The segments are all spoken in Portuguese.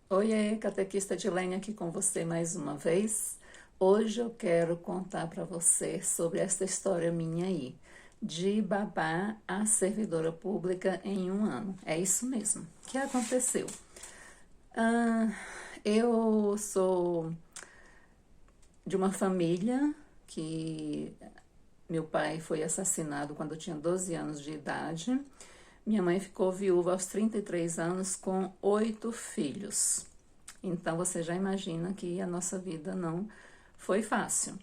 Oiê, catequista Edilene aqui com você mais uma vez. Hoje eu quero contar para você sobre essa história minha aí, de babá a servidora pública em um ano. É isso mesmo. O que aconteceu? Ah, eu sou de uma família que meu pai foi assassinado quando eu tinha 12 anos de idade. Minha mãe ficou viúva aos 33 anos com 8 filhos. Então você já imagina que a nossa vida não foi fácil.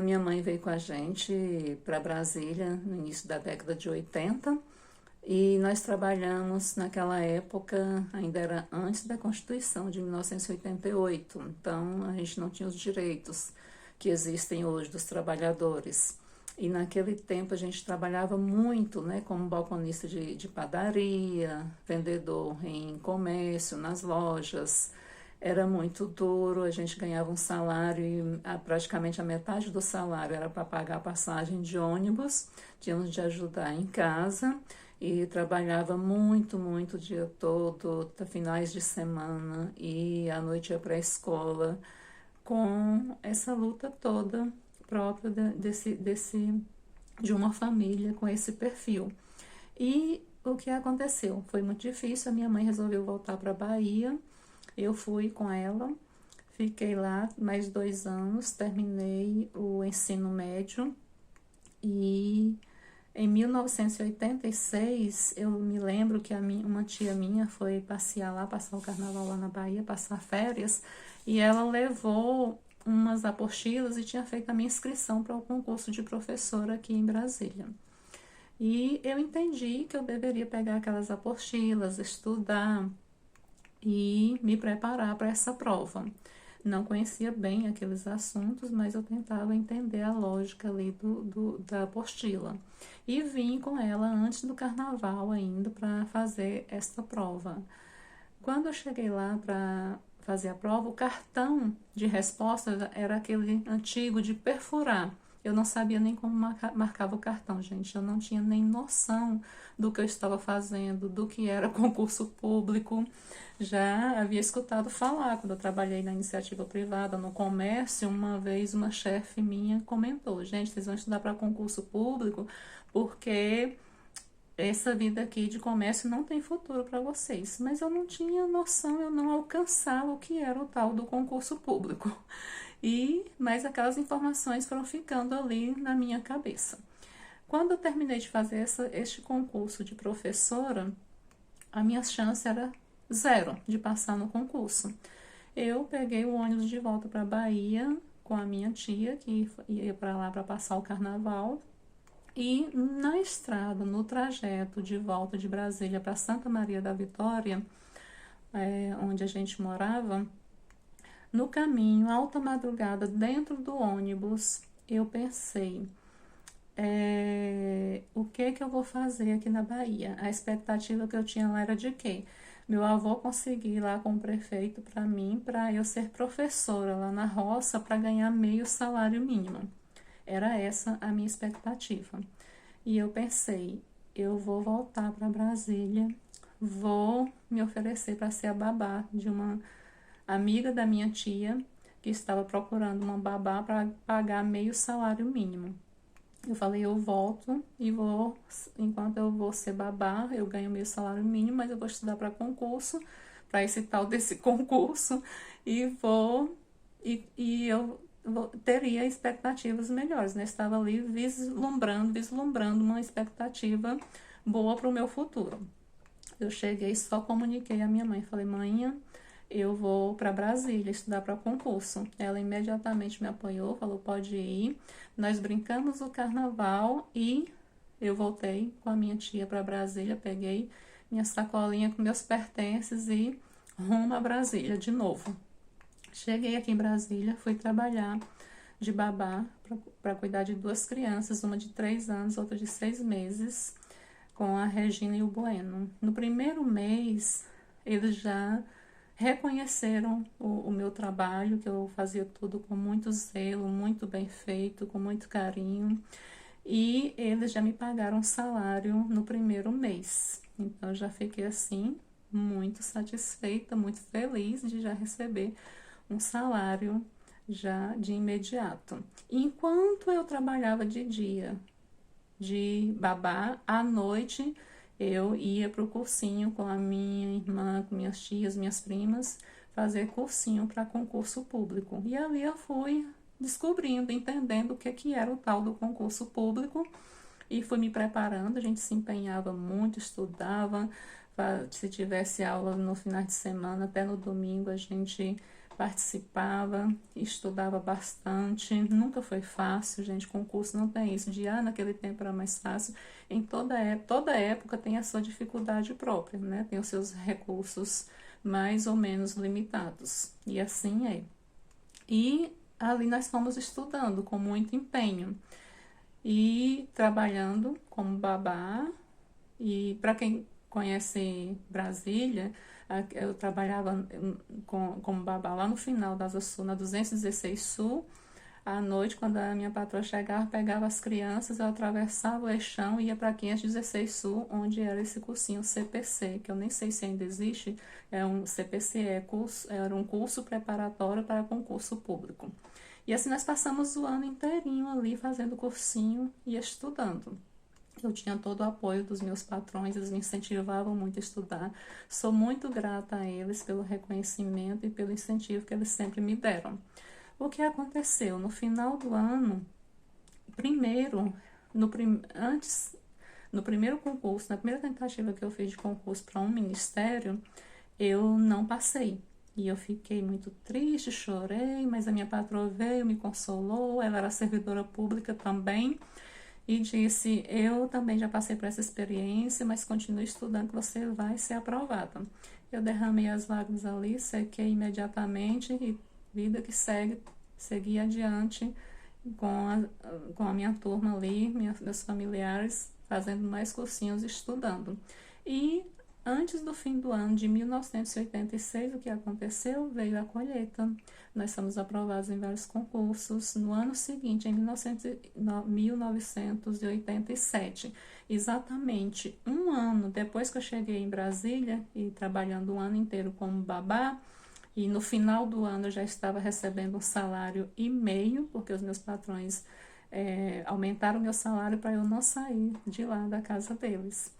Minha mãe veio com a gente para Brasília no início da década de 80 e nós trabalhamos naquela época, ainda era antes da Constituição de 1988, então a gente não tinha os direitos que existem hoje dos trabalhadores. E naquele tempo a gente trabalhava muito, né, como balconista de padaria, vendedor em comércio, nas lojas. Era muito duro, a gente ganhava um salário e praticamente a metade do salário era para pagar a passagem de ônibus, tínhamos de ajudar em casa e trabalhava muito, muito o dia todo, finais de semana e à noite ia para a escola com essa luta toda própria de uma família com esse perfil. E o que aconteceu? Foi muito difícil, a minha mãe resolveu voltar para a Bahia, eu fui com ela, fiquei lá mais 2 anos, terminei o ensino médio e em 1986 eu me lembro que uma tia minha foi passear lá, passar o carnaval lá na Bahia, passar férias, e ela levou umas apostilas e tinha feito a minha inscrição para o concurso de professora aqui em Brasília. E eu entendi que eu deveria pegar aquelas apostilas, estudar e me preparar para essa prova. Não conhecia bem aqueles assuntos, mas eu tentava entender a lógica ali da apostila. E vim com ela antes do carnaval ainda para fazer esta prova. Quando eu cheguei lá para fazer a prova, o cartão de resposta era aquele antigo de perfurar. Eu não sabia nem como marcava o cartão, gente. Eu não tinha nem noção do que eu estava fazendo, do que era concurso público. Já havia escutado falar, quando eu trabalhei na iniciativa privada, no comércio, uma vez uma chefe minha comentou: gente, vocês vão estudar para concurso público porque essa vida aqui de comércio não tem futuro para vocês. Mas eu não tinha noção, eu não alcançava o que era o tal do concurso público. Mas aquelas informações foram ficando ali na minha cabeça. Quando eu terminei de fazer este concurso de professora, a minha chance era zero de passar no concurso. Eu peguei o ônibus de volta para a Bahia com a minha tia, que ia para lá para passar o carnaval. E na estrada, no trajeto de volta de Brasília para Santa Maria da Vitória, onde a gente morava, no caminho, alta madrugada, dentro do ônibus, eu pensei, o que eu vou fazer aqui na Bahia? A expectativa que eu tinha lá era de quê? Meu avô conseguir ir lá com o prefeito para mim, para eu ser professora lá na roça, para ganhar meio salário mínimo. Era essa a minha expectativa. E eu pensei, eu vou voltar para Brasília, vou me oferecer para ser a babá de uma amiga da minha tia que estava procurando uma babá para pagar meio salário mínimo. Eu falei, eu volto e vou, enquanto eu vou ser babá, eu ganho meio salário mínimo, mas eu vou estudar para concurso, para esse tal desse concurso, e eu teria expectativas melhores, né? Estava ali vislumbrando uma expectativa boa para o meu futuro. Eu cheguei, só comuniquei à minha mãe, falei, mãe, eu vou para Brasília estudar para concurso. Ela imediatamente me apoiou, falou, pode ir. Nós brincamos o carnaval e eu voltei com a minha tia para Brasília, peguei minha sacolinha com meus pertences e rumo a Brasília de novo. Cheguei aqui em Brasília, fui trabalhar de babá para cuidar de 2 crianças, uma de 3 anos, outra de 6 meses, com a Regina e o Bueno. No primeiro mês, eles já reconheceram o meu trabalho, que eu fazia tudo com muito zelo, muito bem feito, com muito carinho, e eles já me pagaram salário no primeiro mês. Então, eu já fiquei assim, muito satisfeita, muito feliz de já receber um salário já de imediato. Enquanto eu trabalhava de dia de babá, à noite eu ia para o cursinho com a minha irmã, com minhas tias, minhas primas, fazer cursinho para concurso público. E ali eu fui descobrindo, entendendo o que era o tal do concurso público e fui me preparando. A gente se empenhava muito, estudava. Se tivesse aula no final de semana, até no domingo, a gente participava, estudava bastante. Nunca foi fácil, gente. Concurso não tem isso de, naquele tempo era mais fácil. Em toda época tem a sua dificuldade própria, né? Tem os seus recursos mais ou menos limitados. E assim é. E ali nós fomos estudando com muito empenho e trabalhando como babá. E para quem conhece Brasília, eu trabalhava como babá lá no final da Asa Sul, na 216 Sul. À noite, quando a minha patroa chegava, pegava as crianças, eu atravessava o Eixão e ia para 516 Sul, onde era esse cursinho CPC, que eu nem sei se ainda existe. CPC, era um curso preparatório para concurso público. E assim nós passamos o ano inteirinho ali fazendo cursinho e estudando. Eu tinha todo o apoio dos meus patrões, eles me incentivavam muito a estudar. Sou muito grata a eles pelo reconhecimento e pelo incentivo que eles sempre me deram. O que aconteceu? No final do ano, no primeiro concurso, na primeira tentativa que eu fiz de concurso para um ministério, eu não passei. E eu fiquei muito triste, chorei, mas a minha patroa veio, me consolou, ela era servidora pública também, e disse, eu também já passei por essa experiência, mas continue estudando que você vai ser aprovada. Eu derramei as lágrimas ali, sequei imediatamente e vida que segue, segui adiante com a minha turma ali, meus familiares, fazendo mais cursinhos, estudando. E antes do fim do ano de 1986, o que aconteceu? Veio a colheita. Nós fomos aprovados em vários concursos. No ano seguinte, em 1987, exatamente um ano depois que eu cheguei em Brasília e trabalhando um ano inteiro como babá, e no final do ano eu já estava recebendo um salário e meio, porque os meus patrões aumentaram o meu salário para eu não sair de lá da casa deles.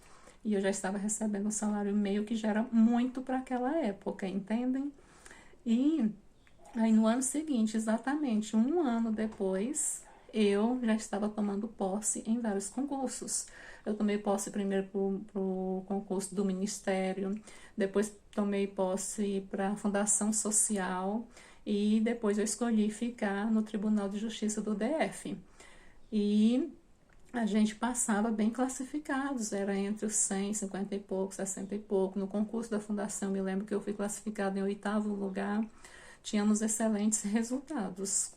E eu já estava recebendo um salário e meio, que já era muito para aquela época, entendem? E aí no ano seguinte, exatamente um ano depois, eu já estava tomando posse em vários concursos. Eu tomei posse primeiro para o concurso do Ministério, depois tomei posse para a Fundação Social e depois eu escolhi ficar no Tribunal de Justiça do DF. E a gente passava bem classificados, era entre os 100, 50 e pouco, 60 e pouco. No concurso da Fundação, me lembro que eu fui classificada em 8º lugar. Tínhamos excelentes resultados.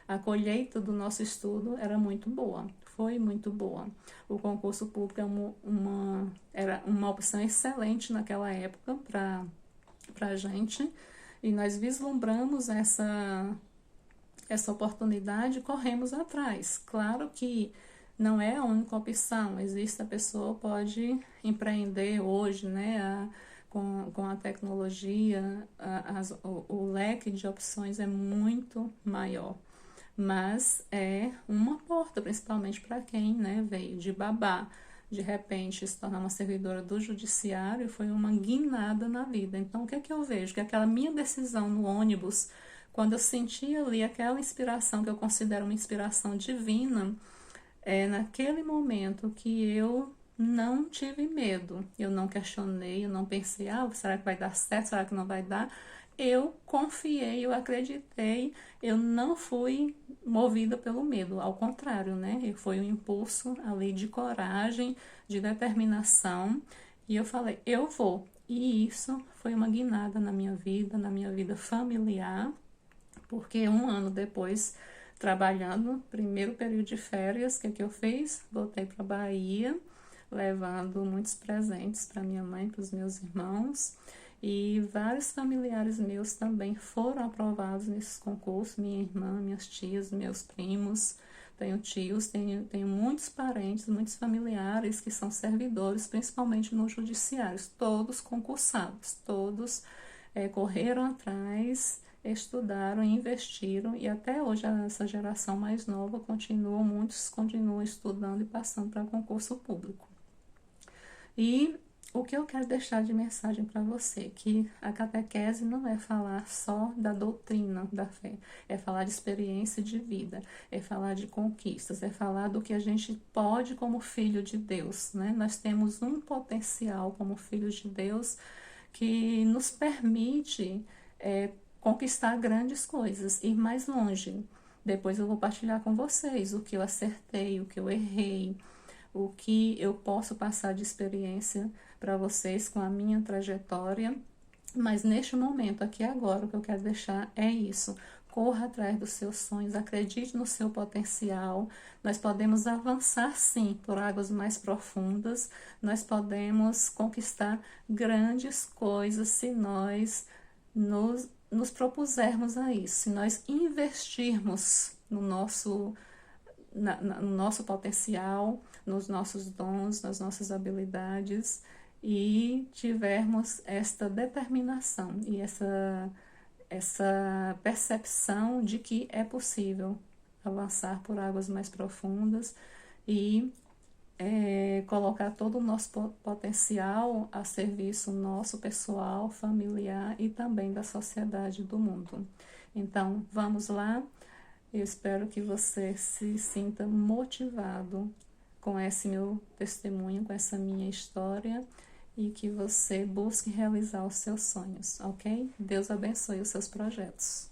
A colheita do nosso estudo era muito boa, foi muito boa. O concurso público era uma opção excelente naquela época para a gente, e nós vislumbramos essa oportunidade e corremos atrás. Claro que não é a única opção, a pessoa pode empreender hoje, né? Com a tecnologia, o leque de opções é muito maior. Mas é uma porta, principalmente para quem, né, veio de babá. De repente, se tornar uma servidora do judiciário foi uma guinada na vida. Então, o que é que eu vejo? Que aquela minha decisão no ônibus, quando eu senti ali aquela inspiração, que eu considero uma inspiração divina, naquele momento que eu não tive medo, eu não questionei, eu não pensei, será que vai dar certo, será que não vai dar? Eu confiei, eu acreditei, eu não fui movida pelo medo, ao contrário, né? Foi um impulso ali de coragem, de determinação, e eu falei, eu vou. E isso foi uma guinada na minha vida familiar, porque um ano depois, trabalhando, primeiro período de férias, o que eu fiz? Voltei para a Bahia, levando muitos presentes para minha mãe, para os meus irmãos, e vários familiares meus também foram aprovados nesses concursos, minha irmã, minhas tias, meus primos, tenho tios, tenho muitos parentes, muitos familiares que são servidores, principalmente no judiciário, todos concursados, todos correram atrás, estudaram, investiram e até hoje essa geração mais nova muitos continuam estudando e passando para concurso público. E o que eu quero deixar de mensagem para você, que a catequese não é falar só da doutrina da fé, é falar de experiência de vida, é falar de conquistas, é falar do que a gente pode como filho de Deus, né? Nós temos um potencial como filhos de Deus que nos permite conquistar grandes coisas, ir mais longe. Depois eu vou partilhar com vocês o que eu acertei, o que eu errei, o que eu posso passar de experiência para vocês com a minha trajetória. Mas neste momento, aqui agora, o que eu quero deixar é isso. Corra atrás dos seus sonhos, acredite no seu potencial. Nós podemos avançar sim por águas mais profundas, nós podemos conquistar grandes coisas se nós nos propusermos a isso, se nós investirmos no nosso potencial, nos nossos dons, nas nossas habilidades e tivermos esta determinação e essa percepção de que é possível avançar por águas mais profundas e colocar todo o nosso potencial a serviço nosso pessoal, familiar e também da sociedade do mundo. Então, vamos lá. Eu espero que você se sinta motivado com esse meu testemunho, com essa minha história e que você busque realizar os seus sonhos, ok? Deus abençoe os seus projetos.